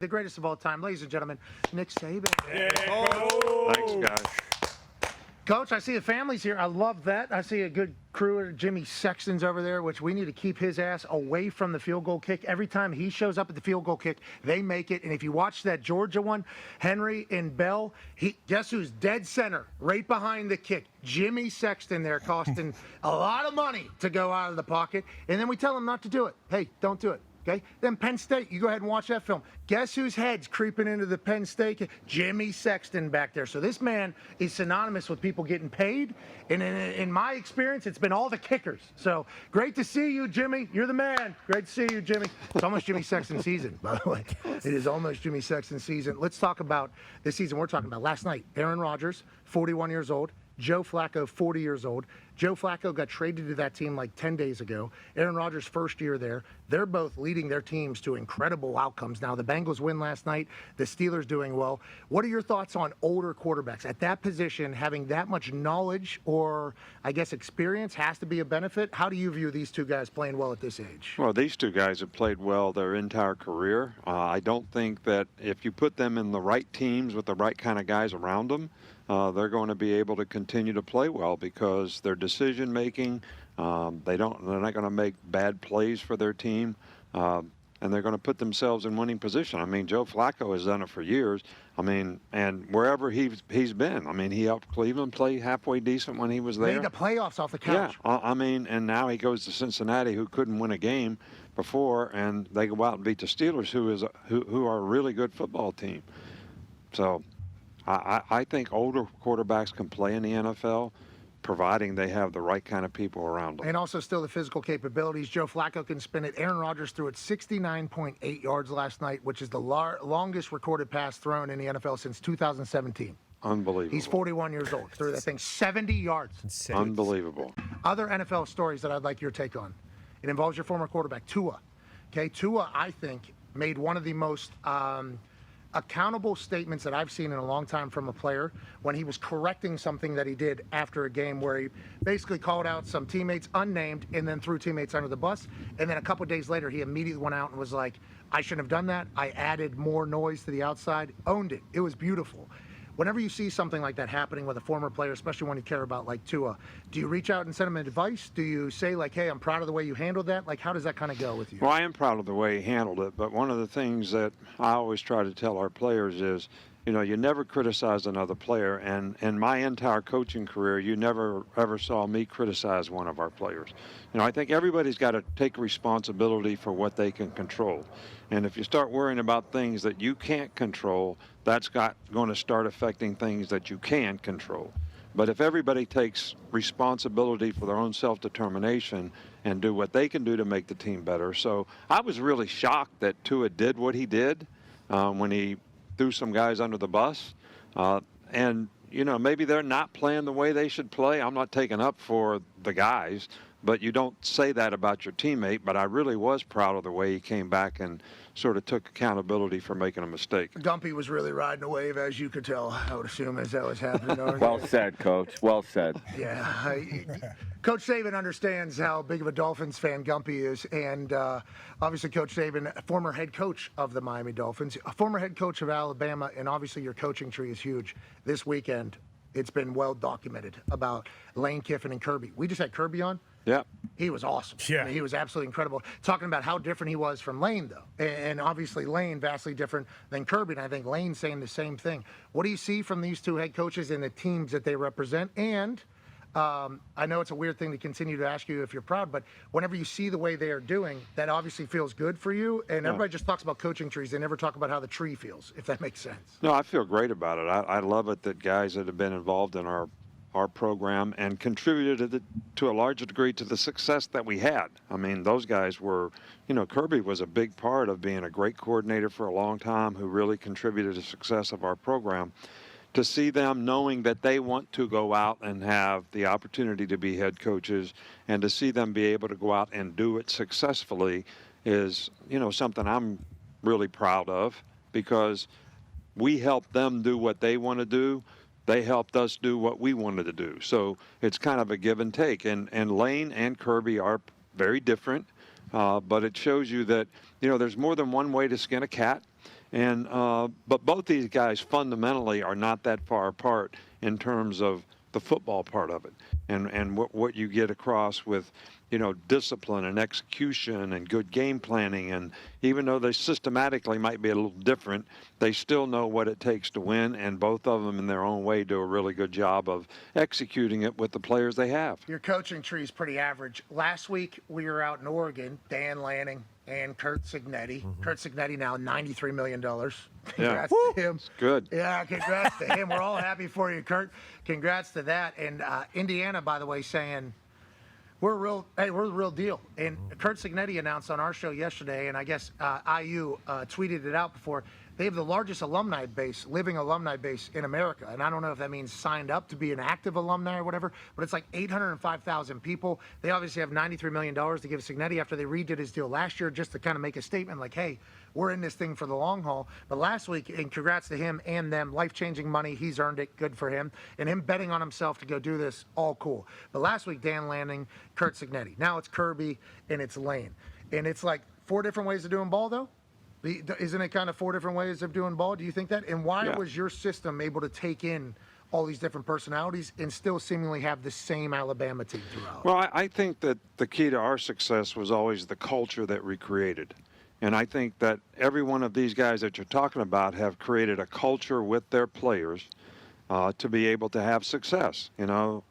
The greatest of all time, ladies and gentlemen, Nick Saban. Thanks, guys. Coach, I see the families here. I love that. I see a good crew. Jimmy Sexton's over there, which we need to keep his ass away from the field goal kick. Every time he shows up at the field goal kick, they make it. And if you watch that Georgia one, Henry and Bell, guess who's dead center, right behind the kick? Jimmy Sexton there, costing a lot of money to go out of the pocket. And then we tell him not to do it. Hey, don't do it. Okay, then Penn State, you go ahead and watch that film. Guess whose head's creeping into the Penn State? Jimmy Sexton back there. So this man is synonymous with people getting paid. And in my experience, it's been all the kickers. So great to see you, Jimmy. You're the man. Great to see you, Jimmy. It's almost Jimmy Sexton season, by the way. It is almost Jimmy Sexton season. Let's talk about this season we're talking about. Last night, Aaron Rodgers, 41 years old. Joe Flacco, 40 years old. Joe Flacco got traded to that team like 10 days ago. Aaron Rodgers' first year there. They're both leading their teams to incredible outcomes. Now, the Bengals win last night. The Steelers doing well. What are your thoughts on older quarterbacks? At that position, having that much knowledge or, I guess, experience has to be a benefit. How do you view these two guys playing well at this age? Well, these two guys have played well their entire career. I don't think that if you put them in the right teams with the right kind of guys around them, they're going to be able to continue to play well because their decision making, they're not going to make bad plays for their team, and they're going to put themselves in winning position. I mean, Joe Flacco has done it for years. I mean, and wherever he's been, I mean, he helped Cleveland play halfway decent when he was there. Made the playoffs off the couch. Yeah, I mean, and now he goes to Cincinnati, who couldn't win a game before, and they go out and beat the Steelers, who are a really good football team. So I think older quarterbacks can play in the NFL, providing they have the right kind of people around them. And also still the physical capabilities. Joe Flacco can spin it. Aaron Rodgers threw it 69.8 yards last night, which is the longest recorded pass thrown in the NFL since 2017. Unbelievable. He's 41 years old. Threw that thing 70 yards. Insane. Unbelievable. Other NFL stories that I'd like your take on. It involves your former quarterback, Tua. Okay, Tua, I think, made one of the most accountable statements that I've seen in a long time from a player when he was correcting something that he did after a game where he basically called out some teammates unnamed and then threw teammates under the bus. And then a couple of days later, he immediately went out and was like, I shouldn't have done that. I added more noise to the outside, owned it. It was beautiful. Whenever you see something like that happening with a former player, especially when you care about like Tua, do you reach out and send him advice? Do you say like, hey, I'm proud of the way you handled that? Like, how does that kind of go with you? Well, I am proud of the way he handled it, but one of the things that I always try to tell our players is, you know, you never criticize another player, and in my entire coaching career, you never ever saw me criticize one of our players. You know, I think everybody's got to take responsibility for what they can control. And if you start worrying about things that you can't control, that's going to start affecting things that you can control. But if everybody takes responsibility for their own self-determination and do what they can do to make the team better. So I was really shocked that Tua did what he did when he threw some guys under the bus. And, you know, maybe they're not playing the way they should play. I'm not taking up for the guys, but you don't say that about your teammate. But I really was proud of the way he came back and sort of took accountability for making a mistake. Gumpy was really riding a wave, as you could tell, I would assume, as that was happening. Well said, Coach. Well said. Yeah. Coach Saban understands how big of a Dolphins fan Gumpy is, and obviously Coach Saban, former head coach of the Miami Dolphins, a former head coach of Alabama, and obviously your coaching tree is huge. This weekend, it's been well documented about Lane Kiffin and Kirby. We just had Kirby on. Yeah. He was awesome. Yeah. I mean, he was absolutely incredible. Talking about how different he was from Lane, though. And obviously Lane vastly different than Kirby, and I think Lane's saying the same thing. What do you see from these two head coaches and the teams that they represent? And I know it's a weird thing to continue to ask you if you're proud, but whenever you see the way they are doing, that obviously feels good for you. And everybody just talks about coaching trees. They never talk about how the tree feels, if that makes sense. No, I feel great about it. I love it that guys that have been involved in our program and contributed to a larger degree to the success that we had. I mean, those guys were, you know, Kirby was a big part of being a great coordinator for a long time who really contributed to the success of our program. To see them knowing that they want to go out and have the opportunity to be head coaches and to see them be able to go out and do it successfully is, you know, something I'm really proud of because we helped them do what they want to do. They helped us do what we wanted to do. So it's kind of a give and take. And Lane and Kirby are very different, but it shows you that, you know, there's more than one way to skin a cat. And but both these guys fundamentally are not that far apart in terms of the football part of it, and what you get across with, discipline and execution and good game planning. And even though they systematically might be a little different, they still know what it takes to win, and both of them in their own way do a really good job of executing it with the players they have. Your coaching tree is pretty average. Last week we were out in Oregon, Dan Lanning and Curt Cignetti. Curt Cignetti now $93 million. Congrats to him. It's good. Yeah, congrats to him. We're all happy for you, Curt. Congrats to that. And Indiana, by the way, saying, we're the real deal. And Curt Cignetti announced on our show yesterday, and I guess IU tweeted it out before, they have the largest living alumni base in America. And I don't know if that means signed up to be an active alumni or whatever, but it's like 805,000 people. They obviously have $93 million to give Cignetti after they redid his deal last year, just to kind of make a statement like, hey, we're in this thing for the long haul. But last week, and congrats to him and them, life-changing money. He's earned it. Good for him. And him betting on himself to go do this, all cool. But last week, Dan Lanning, Curt Cignetti. Now it's Kirby and it's Lane. And it's like 4 different ways of doing ball, though? Isn't it kind of 4 different ways of doing ball? Do you think that? And why was your system able to take in all these different personalities and still seemingly have the same Alabama team throughout? Well, I think that the key to our success was always the culture that we created. And I think that every one of these guys that you're talking about have created a culture with their players to be able to have success.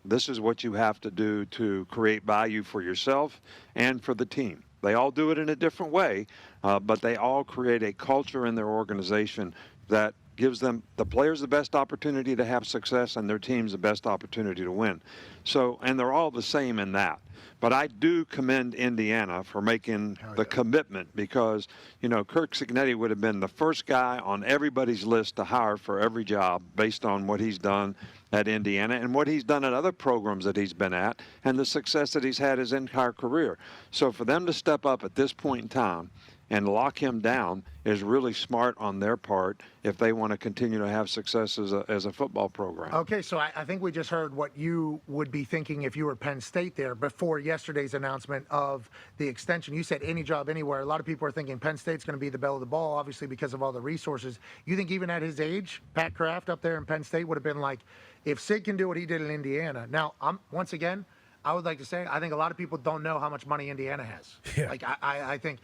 This is what you have to do to create value for yourself and for the team. They all do it in a different way, but they all create a culture in their organization that gives them, the players, the best opportunity to have success and their teams the best opportunity to win. So, and they're all the same in that. But I do commend Indiana for making the commitment, because, Curt Cignetti would have been the first guy on everybody's list to hire for every job based on what he's done at Indiana and what he's done at other programs that he's been at and the success that he's had his entire career. So for them to step up at this point in time and lock him down is really smart on their part if they want to continue to have success as a football program. Okay, so I think we just heard what you would be thinking if you were Penn State there before yesterday's announcement of the extension. You said any job anywhere. A lot of people are thinking Penn State's going to be the belle of the ball, obviously, because of all the resources. You think even at his age, Pat Kraft up there in Penn State would have been like, if Sig can do what he did in Indiana. Now, once again, I would like to say, I think a lot of people don't know how much money Indiana has. Yeah. Like I think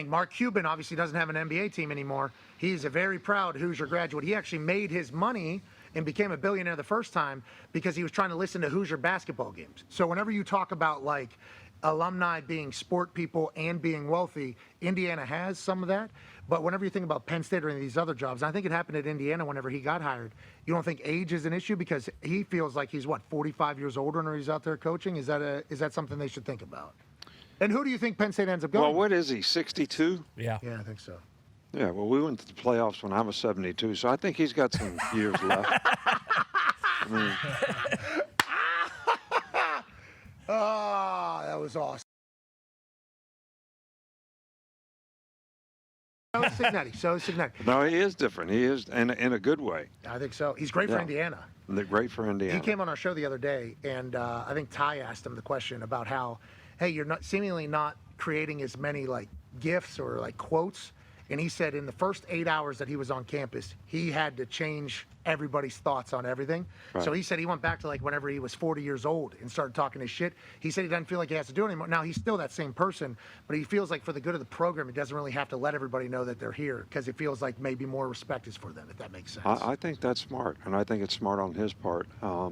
Mark Cuban obviously doesn't have an NBA team anymore. He's a very proud Hoosier graduate. He actually made his money and became a billionaire the first time because he was trying to listen to Hoosier basketball games. So whenever you talk about like alumni being sport people and being wealthy, Indiana has some of that. But whenever you think about Penn State or any of these other jobs, I think it happened at Indiana whenever he got hired. You don't think age is an issue because he feels like he's 45 years older when he's out there coaching? Is that something they should think about? And who do you think Penn State ends up going? Well, what is he, 62? Yeah. Yeah, I think so. Yeah, well, we went to the playoffs when I was 72, so I think he's got some years left. I mean, oh, that was awesome. So is Cignetti. no, he is different. He is in a good way. I think so. He's great for Indiana. They're great for Indiana. He came on our show the other day, and I think Ty asked him the question about how, hey, you're seemingly not creating as many like gifts or like quotes. And he said in the first 8 hours that he was on campus, he had to change everybody's thoughts on everything. Right. So he said he went back to like whenever he was 40 years old and started talking his shit. He said he doesn't feel like he has to do it anymore. Now, he's still that same person, but he feels like for the good of the program, he doesn't really have to let everybody know that they're here because it feels like maybe more respect is for them, if that makes sense. I think that's smart, and I think it's smart on his part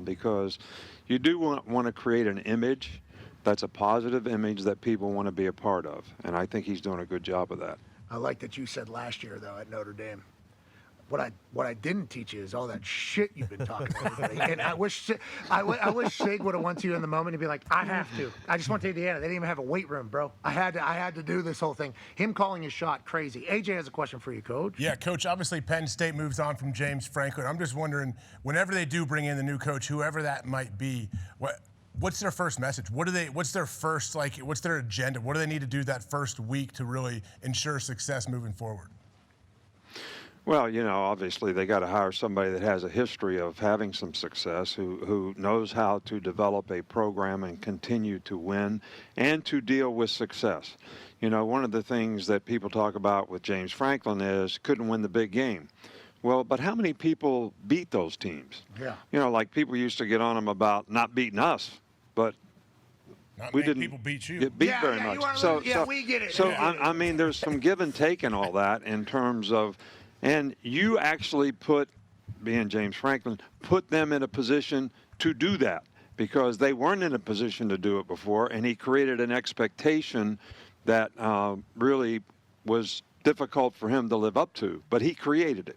because you do want to create an image that's a positive image that people want to be a part of, and I think he's doing a good job of that. I like that you said last year, though, at Notre Dame. What I didn't teach you is all that shit you've been talking to everybody. And I wish Sig would have went to you in the moment and be like, I have to. I just went to Indiana. They didn't even have a weight room, bro. I had to do this whole thing. Him calling his shot, crazy. AJ has a question for you, Coach. Yeah, Coach, obviously Penn State moves on from James Franklin. I'm just wondering, whenever they do bring in the new coach, whoever that might be, what's their first message? What's their first, what's their agenda? What do they need to do that first week to really ensure success moving forward? Well, obviously they got to hire somebody that has a history of having some success, who knows how to develop a program and continue to win and to deal with success. One of the things that people talk about with James Franklin is couldn't win the big game. Well, but how many people beat those teams? Yeah. Like people used to get on him about not beating us, but Not we many didn't people beat you. get beat Yeah, very yeah, much. you are we get it. So I mean, there's some give and take in all that in terms of, and you actually being James Franklin, put them in a position to do that because they weren't in a position to do it before, and he created an expectation that really was difficult for him to live up to, but he created it.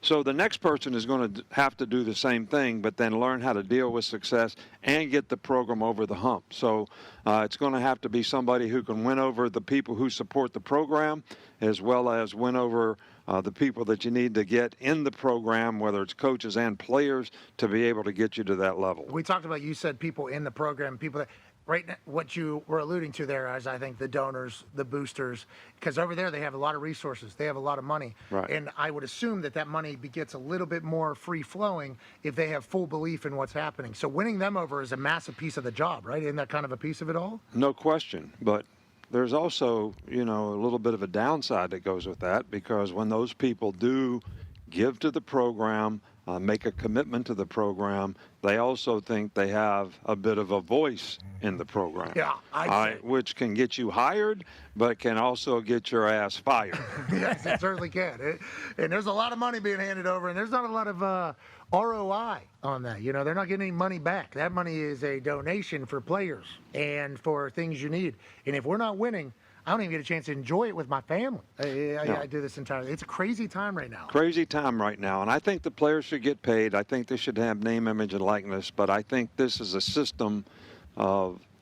So the next person is going to have to do the same thing, but then learn how to deal with success and get the program over the hump. So it's going to have to be somebody who can win over the people who support the program, as well as win over the people that you need to get in the program, whether it's coaches and players, to be able to get you to that level. We talked about, you said people in the program, people that, right now, what you were alluding to there is, I think, the donors, the boosters, because over there they have a lot of resources. They have a lot of money. Right. And I would assume that money gets a little bit more free-flowing if they have full belief in what's happening. So winning them over is a massive piece of the job, right? Isn't that kind of a piece of it all? No question. But there's also, a little bit of a downside that goes with that, because when those people do give to the program, make a commitment to the program, they also think they have a bit of a voice in the program. Yeah, which can get you hired, but can also get your ass fired. Yes, it certainly can. And there's a lot of money being handed over, and there's not a lot of ROI on that. They're not getting any money back. That money is a donation for players and for things you need. And if we're not winning, I don't even get a chance to enjoy it with my family. I do this entirely. It's a crazy time right now. Crazy time right now. And I think the players should get paid. I think they should have name, image, and likeness. But I think this is a system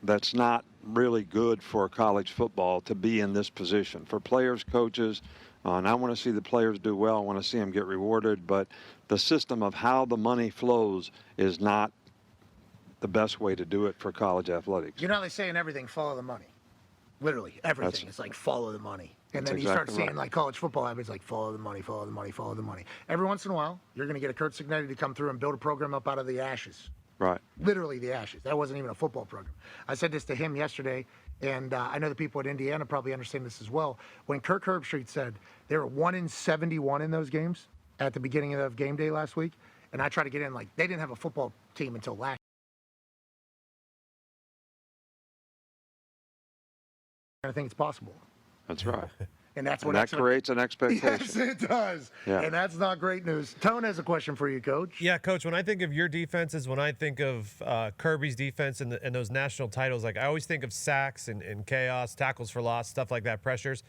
that's not really good for college football to be in this position. For players, coaches, and I want to see the players do well. I want to see them get rewarded. But the system of how the money flows is not the best way to do it for college athletics. They say in everything, follow the money. Literally everything. It's like follow the money. And then you exactly start seeing right. like college football habits, like follow the money, follow the money, follow the money. Every once in a while, you're going to get a Curt Cignetti to come through and build a program up out of the ashes. Right. Literally the ashes. That wasn't even a football program. I said this to him yesterday, and I know the people at Indiana probably understand this as well. When Kirk Herbstreit said they were 1-71 in those games at the beginning of game day last week, and I tried to get in, like, they didn't have a football team until last. I think it's possible. That's right. And that's what that creates an expectation. Yes, it does. Yeah. And that's not great news. Tone has a question for you, Coach. Yeah, Coach, when I think of your defenses, when I think of Kirby's defense and those national titles, like I always think of sacks and chaos, tackles for loss, stuff like that, pressures.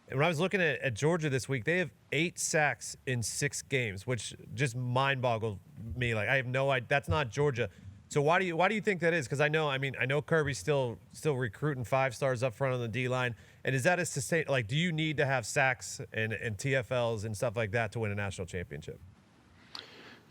And when I was looking at Georgia this week, they have 8 sacks in 6 games, which just mind-boggled me. Like, I have no idea. That's not Georgia. So why do you think that is? Because I know Kirby's still recruiting 5-stars up front on the D-line. And is that a sustain? Like, do you need to have sacks and TFLs and stuff like that to win a national championship?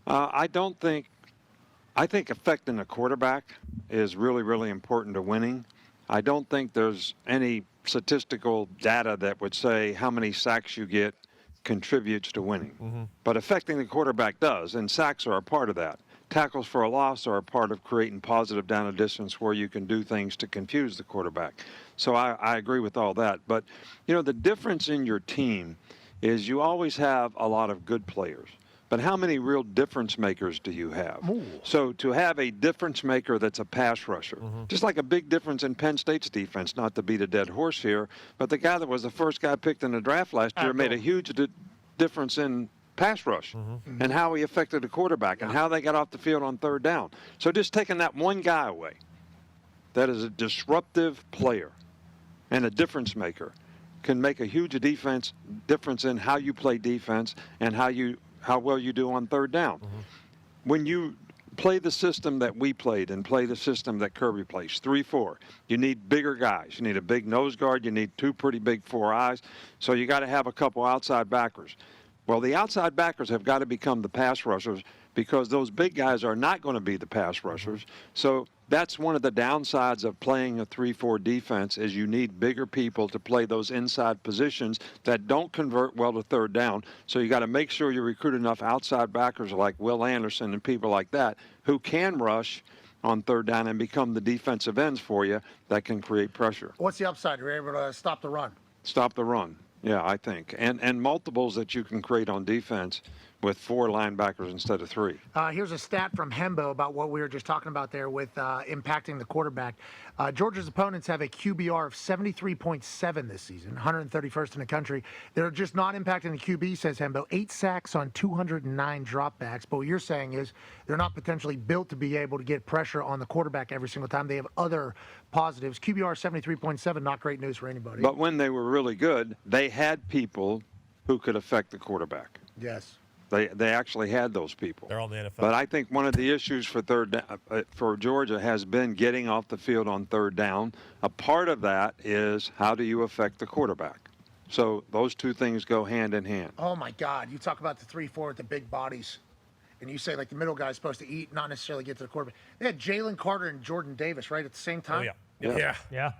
I think affecting the quarterback is really, really important to winning. I don't think there's any statistical data that would say how many sacks you get contributes to winning. Mm-hmm. But affecting the quarterback does, and sacks are a part of that. Tackles for a loss are a part of creating positive down and distance where you can do things to confuse the quarterback. So I agree with all that. But, the difference in your team is you always have a lot of good players. But how many real difference makers do you have? Ooh. So to have a difference maker that's a pass rusher, just like a big difference in Penn State's defense, not to beat a dead horse here, but the guy that was the first guy picked in the draft last year made a huge difference in pass rush and how he affected the quarterback and how they got off the field on third down. So just taking that one guy away that is a disruptive player and a difference maker can make a huge difference in how you play defense and how well you do on third down. When you play the system that we played and play the system that Kirby plays, 3-4, you need bigger guys. You need a big nose guard. You need 2 pretty big 4 eyes. So you got to have a couple outside backers. Well, the outside backers have got to become the pass rushers because those big guys are not going to be the pass rushers. So that's one of the downsides of playing a 3-4 defense is you need bigger people to play those inside positions that don't convert well to third down. So you got to make sure you recruit enough outside backers like Will Anderson and people like that who can rush on third down and become the defensive ends for you that can create pressure. What's the upside? You're able to stop the run. Stop the run. Yeah, I think. And multiples that you can create on defense with 4 linebackers instead of 3. Here's a stat from Hembo about what we were just talking about there with impacting the quarterback. Georgia's opponents have a QBR of 73.7 this season, 131st in the country. They're just not impacting the QB, says Hembo. 8 sacks on 209 dropbacks. But what you're saying is they're not potentially built to be able to get pressure on the quarterback every single time. They have other positives. QBR 73.7, not great news for anybody. But when they were really good, they had people who could affect the quarterback. Yes. They actually had those people. They're all in the NFL. But I think one of the issues for Georgia has been getting off the field on third down. A part of that is how do you affect the quarterback? So those two things go hand in hand. Oh, my God. You talk about the 3-4 with the big bodies, and you say, like, the middle guy's supposed to eat, not necessarily get to the quarterback. They had Jalen Carter and Jordan Davis, right, at the same time? Oh, yeah. Yeah.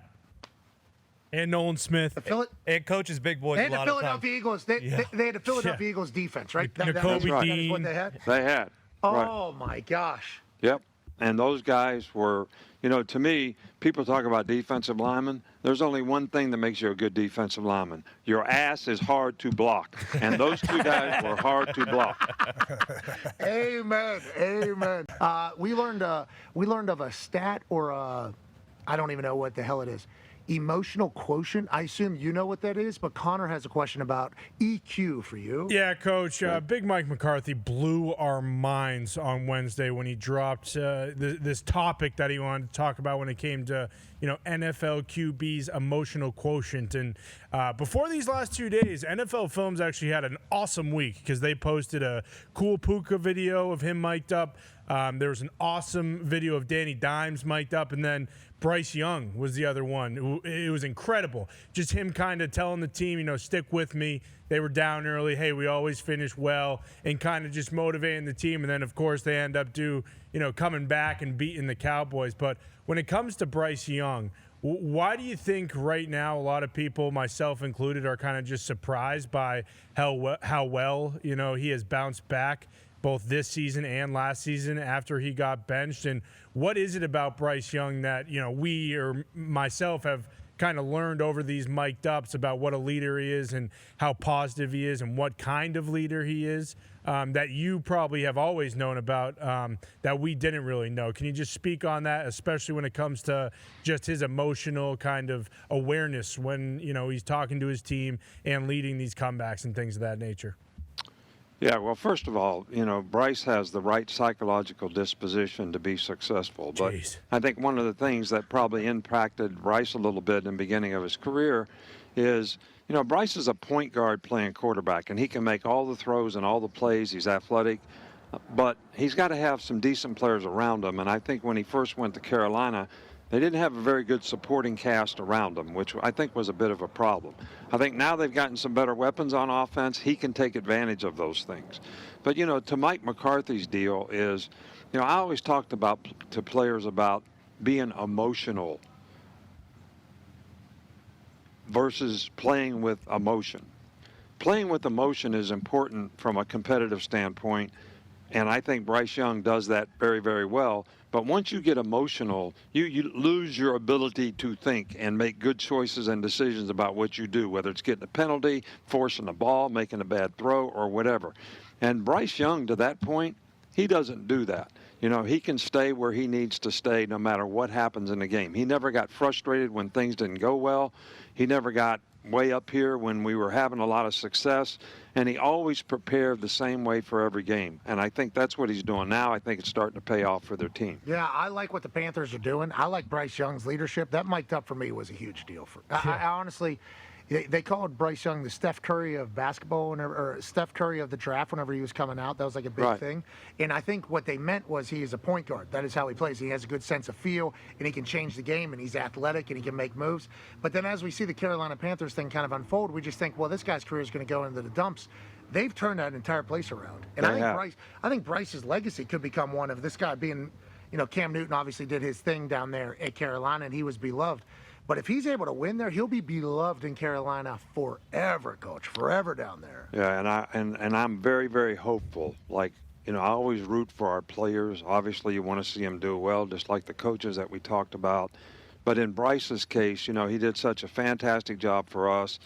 And Nolan Smith. And coaches big boys They had a the lot of Philadelphia Eagles. They had the Philadelphia Eagles defense, right? That was Nakobe what Dean. they had? They had. Right. Oh, my gosh. Yep. And those guys were, to me, people talk about defensive linemen. There's only one thing that makes you a good defensive lineman. Your ass is hard to block. And those two guys were hard to block. Amen. Amen. We learned of a stat or I don't even know what the hell it is. Emotional quotient. I assume you know what that is, but Connor has a question about EQ for you. Yeah, Coach. Big Mike McCarthy blew our minds on Wednesday when he dropped this topic that he wanted to talk about when it came to NFL QB's emotional quotient. And before these last 2 days, NFL Films actually had an awesome week because they posted a cool Puka video of him mic'd up. There was an awesome video of Danny Dimes mic'd up, and then Bryce Young was the other one. It was incredible. Just him kind of telling the team, stick with me. They were down early. Hey, we always finish well, and kind of just motivating the team. And then, of course, they end up coming back and beating the Cowboys. But when it comes to Bryce Young, why do you think right now a lot of people, myself included, are kind of just surprised by how well he has bounced back both this season and last season after he got benched? And what is it about Bryce Young that, we or myself have kind of learned over these mic'd ups about what a leader he is and how positive he is and what kind of leader he is that you probably have always known about that we didn't really know? Can you just speak on that, especially when it comes to just his emotional kind of awareness when, he's talking to his team and leading these comebacks and things of that nature? Yeah, well, first of all, Bryce has the right psychological disposition to be successful. But I think one of the things that probably impacted Bryce a little bit in the beginning of his career is, Bryce is a point guard playing quarterback, and he can make all the throws and all the plays. He's athletic, but he's got to have some decent players around him. And I think when he first went to Carolina, they didn't have a very good supporting cast around him, which I think was a bit of a problem. I think now they've gotten some better weapons on offense. He can take advantage of those things. But, to Mike McCarthy's deal is, I always talked to players about being emotional versus playing with emotion. Playing with emotion is important from a competitive standpoint, and I think Bryce Young does that very, very well. But once you get emotional, you lose your ability to think and make good choices and decisions about what you do, whether it's getting a penalty, forcing the ball, making a bad throw, or whatever. And Bryce Young, to that point, he doesn't do that. He can stay where he needs to stay no matter what happens in the game. He never got frustrated when things didn't go well. He never got way up here when we were having a lot of success, and he always prepared the same way for every game. And I think that's what he's doing now. I think it's starting to pay off for their team. Yeah, I like what the Panthers are doing. I like Bryce Young's leadership. That mic'd up for me was a huge deal. I honestly, they called Bryce Young the Steph Curry of basketball, or Steph Curry of the draft whenever he was coming out. That was like a big thing. And I think what they meant was he is a point guard. That is how he plays. He has a good sense of feel, and he can change the game, and he's athletic, and he can make moves. But then as we see the Carolina Panthers thing kind of unfold, we just think, well, this guy's career is going to go into the dumps. they've turned that entire place around. And They have. I think Bryce's legacy could become one of this guy being, Cam Newton obviously did his thing down there at Carolina, and he was beloved. But if he's able to win there, he'll be beloved in Carolina forever, Coach, forever down there. Yeah, and I'm very, very hopeful. Like, I always root for our players. Obviously, you want to see them do well, just like the coaches that we talked about. But in Bryce's case, he did such a fantastic job for us.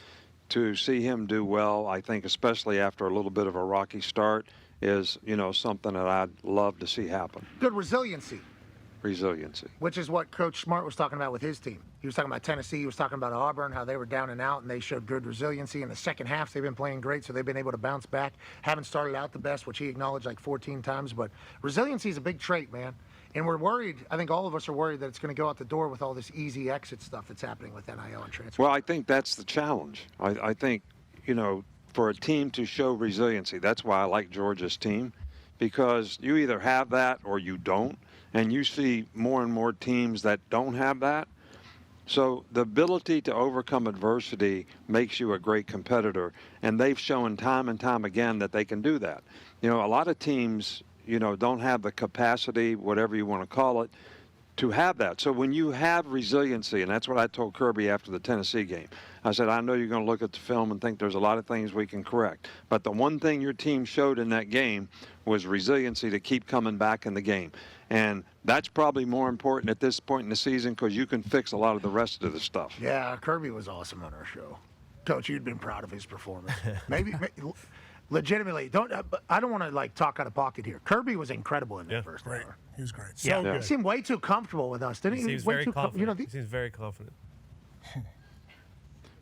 To see him do well, I think, especially after a little bit of a rocky start, is, something that I'd love to see happen. Good resiliency. Resiliency. Which is what Coach Smart was talking about with his team. He was talking about Tennessee. He was talking about Auburn, how they were down and out, and they showed good resiliency. In the second half, they've been playing great, so they've been able to bounce back. Haven't started out the best, which he acknowledged like 14 times. But resiliency is a big trait, man. And we're worried. I think all of us are worried that it's going to go out the door with all this easy exit stuff that's happening with NIL and transfer. Well, I think that's the challenge. I think, for a team to show resiliency, that's why I like Georgia's team, because you either have that or you don't. And you see more and more teams that don't have that. So the ability to overcome adversity makes you a great competitor. And they've shown time and time again that they can do that. A lot of teams, don't have the capacity, whatever you want to call it, to have that. So when you have resiliency, and that's what I told Kirby after the Tennessee game, I said, I know you're going to look at the film and think there's a lot of things we can correct. But the one thing your team showed in that game was resiliency to keep coming back in the game. And that's probably more important at this point in the season because you can fix a lot of the rest of the stuff. Yeah, Kirby was awesome on our show. Coach, you'd been proud of his performance. maybe legitimately, I don't want to talk out of pocket here. Kirby was incredible in that first Great. hour. He was great. Yeah, So he seemed way too comfortable with us, didn't he? He seems Way very too confident. He seems very confident.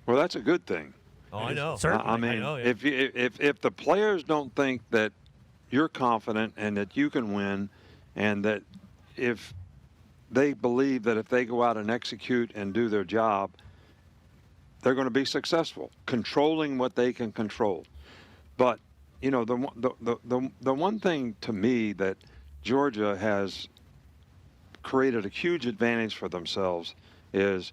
Well, that's a good thing. Oh, I know. I mean, I know, yeah. if the players don't think that you're confident and that you can win, and that if they believe that if they go out and execute and do their job, they're going to be successful, controlling what they can control. But the one thing to me that Georgia has created a huge advantage for themselves is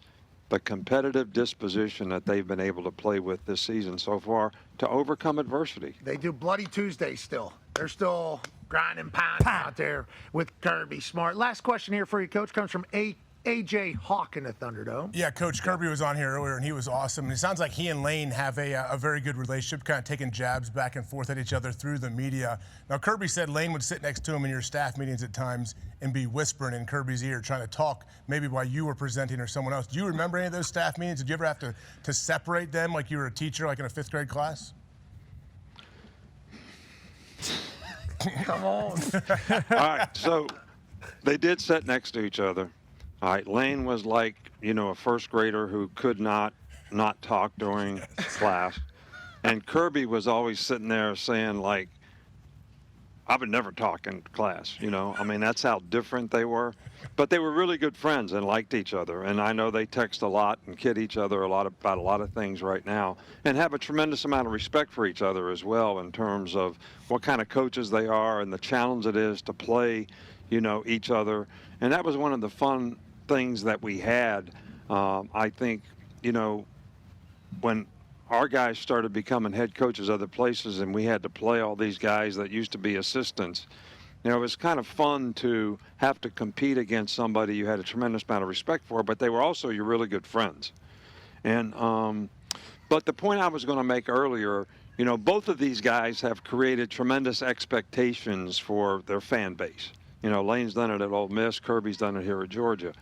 the competitive disposition that they've been able to play with this season so far to overcome adversity. They do Bloody Tuesday still. They're still grinding pounding out there with Kirby Smart. Last question here for you, Coach, comes from A.J. Hawk in the Thunderdome. Yeah, Coach Kirby was on here earlier, and he was awesome. And it sounds like he and Lane have a very good relationship, kind of taking jabs back and forth at each other through the media. Now, Kirby said Lane would sit next to him in your staff meetings at times and be whispering in Kirby's ear, trying to talk maybe while you were presenting or someone else. Do you remember any of those staff meetings? Did you ever have to separate them like you were a teacher, like in a fifth grade class? Come on. All right, so they did sit next to each other. All right, Lane was like, a first grader who could not talk during class. And Kirby was always sitting there saying, I would never talk in class, I mean, that's how different they were. But they were really good friends and liked each other. And I know they text a lot and kid each other about a lot of things right now and have a tremendous amount of respect for each other as well in terms of what kind of coaches they are and the challenge it is to play, each other. And that was one of the fun things that we had. I think, when our guys started becoming head coaches other places and we had to play all these guys that used to be assistants, it was kind of fun to have to compete against somebody you had a tremendous amount of respect for, but they were also your really good friends. And but the point I was going to make earlier, both of these guys have created tremendous expectations for their fan base. Lane's done it at Ole Miss, Kirby's done it here at Georgia.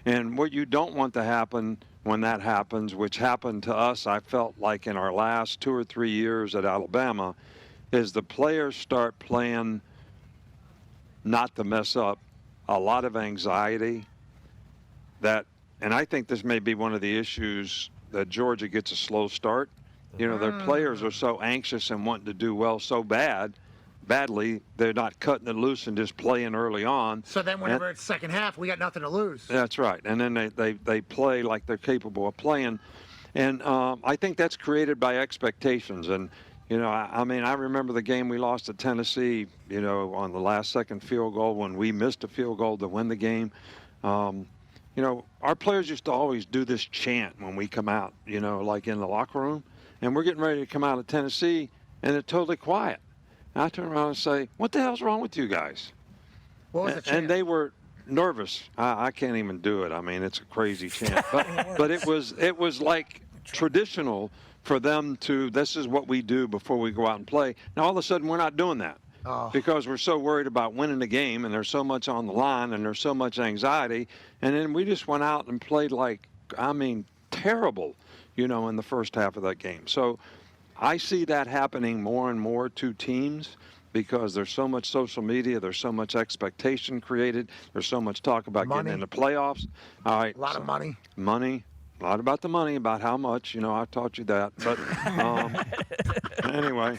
And what you don't want to happen when that happens, which happened to us, I felt like in our last 2 or 3 years at Alabama, is the players start playing not to mess up, a lot of anxiety and I think this may be one of the issues that Georgia gets a slow start. Their players are so anxious and wanting to do well so badly, they're not cutting it loose and just playing early on. So then whenever it's second half, we got nothing to lose. That's right. And then they play like they're capable of playing. And I think that's created by expectations. And, I remember the game we lost to Tennessee, on the last second field goal when we missed a field goal to win the game. Our players used to always do this chant when we come out, like in the locker room. And we're getting ready to come out of Tennessee, and it's totally quiet. And I turn around and say, what the hell's wrong with you guys? What was the chant? And they were nervous. I can't even do it. I mean, it's a crazy chant. But it was like traditional for them to, this is what we do before we go out and play. Now, all of a sudden, we're not doing that. Because we're so worried about winning the game, and there's so much on the line, and there's so much anxiety. And then we just went out and played like, I mean, terrible, in the first half of that game. So I see that happening more and more to teams because there's so much social media, there's so much expectation created, there's so much talk about getting into playoffs. All right, a lot of money. Money. A lot about the money, about how much, I taught you that. But anyway.